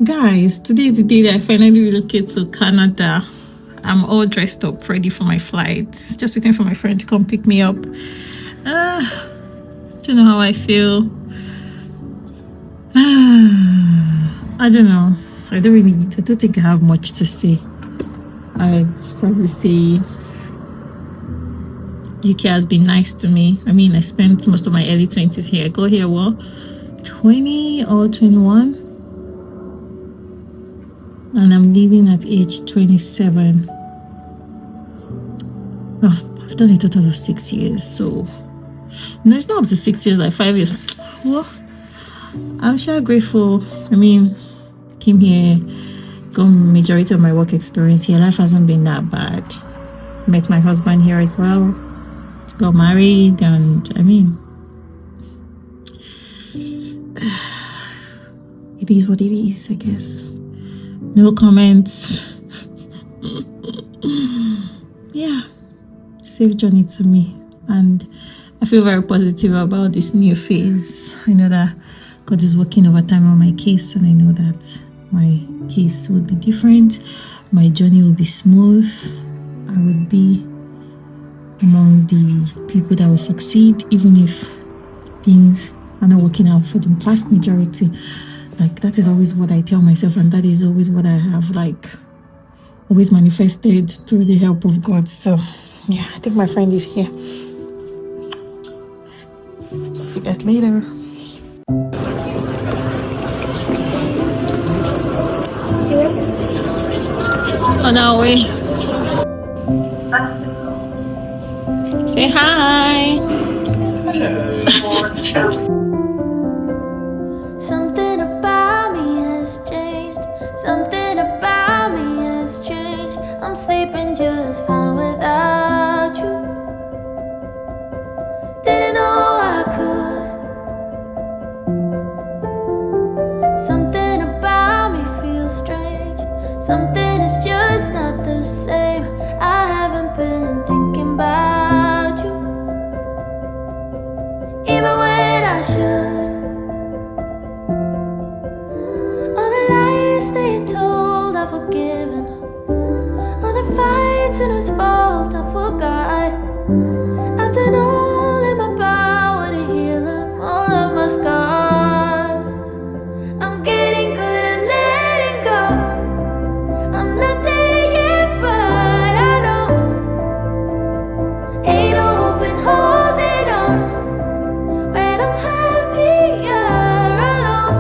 Guys, today is the day that I finally relocate to Canada. I'm all dressed up, ready for my flight. Just waiting for my friend to come pick me up. Do you know how I feel? I don't know. I don't think I have much to say. I'd probably say UK has been nice to me. I mean, I spent most of my early 20s here. I got here, 20 or 21? And I'm leaving at age 27. I've done a total of 6 years, so no, it's not up to 6 years, like 5 years. Well, I'm sure grateful. I mean, came here, got majority of my work experience here. Life hasn't been that bad. Met my husband here as well. Got married, and I mean, it is what it is, I guess. No comments. Yeah, safe journey to me, and I feel very positive about this new phase. I know that God is working overtime on my case, and I know that my case would be different. My journey will be smooth. I would be among the people that will succeed, even if things are not working out for the vast majority. Like, that is always what I tell myself, and that is always what I have, like, always manifested through the help of God. So yeah, I think my friend is here. Talk to you guys later. On our way. Say hi. Something about me has changed. Something about me has changed. I'm sleeping just fine without you. Didn't know I could. Something about me feels strange. Something is just not the same. I haven't been thinking about you, even when I should. All the lies that you told, I've forgiven. All the fights and whose fault I forgot. I've done all in my power to heal them, all of my scars. I'm getting good at letting go. I'm not there yet, but I know. Ain't no hope in holding on when I'm happier alone.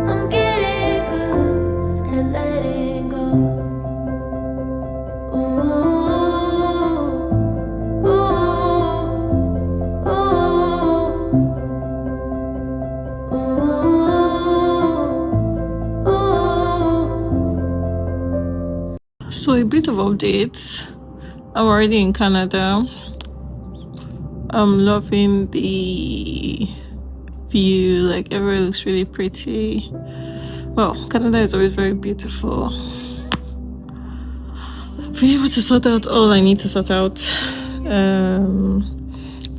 I'm getting good at letting go. Ooh, ooh, ooh, ooh. So a bit of updates. I'm already in Canada. I'm loving the view. Like, everywhere looks really pretty. Well, Canada is always very beautiful. Been able to sort out all I need to sort out.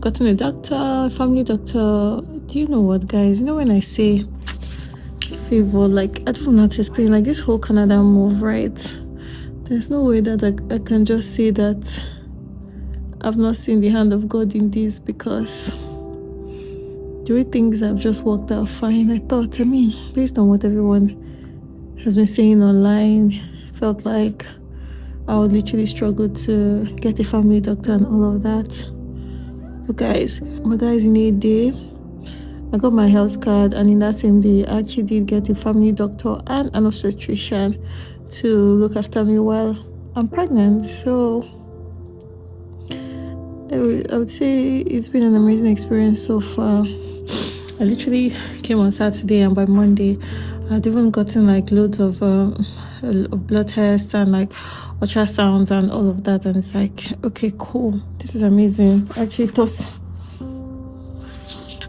Gotten a doctor, a family doctor. Do you know what, guys? You know when I say favor, like, I don't know how to explain, like, this whole Canada move, right? There's no way that I can just say that I've not seen the hand of God in this, because the way things have just worked out fine. I thought, I mean, based on what everyone has been saying online, felt like I would literally struggle to get a family doctor and all of that. But guys, my guys, in a day, I got my health card, and in that same day, I actually did get a family doctor and an obstetrician to look after me while I'm pregnant. So I would say it's been an amazing experience so far. I literally came on Saturday, and by Monday I'd even gotten like loads of blood tests and like ultrasounds and all of that, and it's like, okay, cool, this is amazing. I actually thought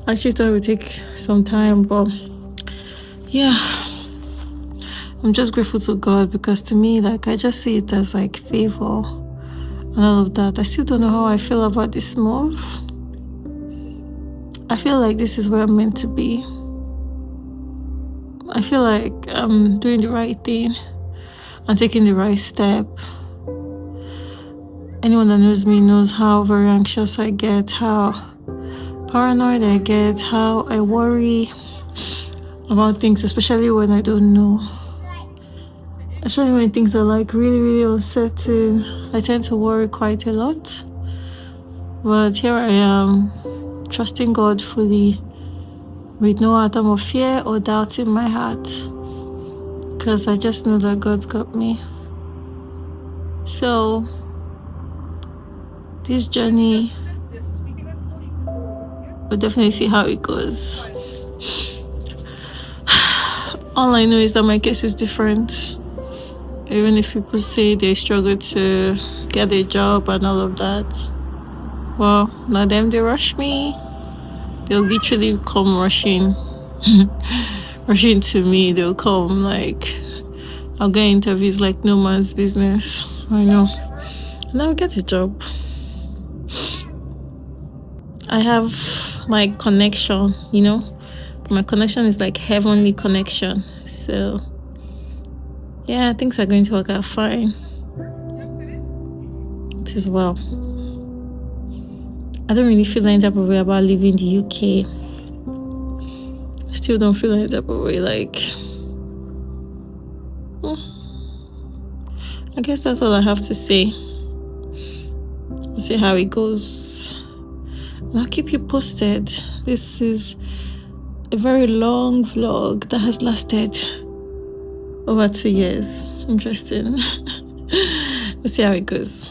it would take some time, but yeah, I'm just grateful to God, because to me, like, I just see it as like favor and all of that. I still don't know how I feel about this move. I feel like this is where I'm meant to be. I feel like I'm doing the right thing. I'm taking the right step. Anyone that knows me knows how very anxious I get, how paranoid I get, how I worry about things, especially when I don't know. Especially when things are like really, really uncertain. I tend to worry quite a lot. But here I am, trusting God fully, with no atom of fear or doubt in my heart. Because I just know that God's got me. So, this journey, we'll definitely see how it goes. All I know is that my case is different. Even if people say they struggle to get a job and all of that, well, not them, they rush me. They'll literally come rushing rushing to me. They'll come like, I'll get interviews like no man's business. I know. And I'll get a job. I have my connection, you know. My connection is like heavenly connection. So yeah, things are going to work out fine. It is well. I don't really feel any type of way about leaving the UK. Still don't feel any type of way. Like, I guess that's all I have to say. We'll see how it goes. And I'll keep you posted. This is a very long vlog that has lasted over 2 years. Interesting. We'll see how it goes.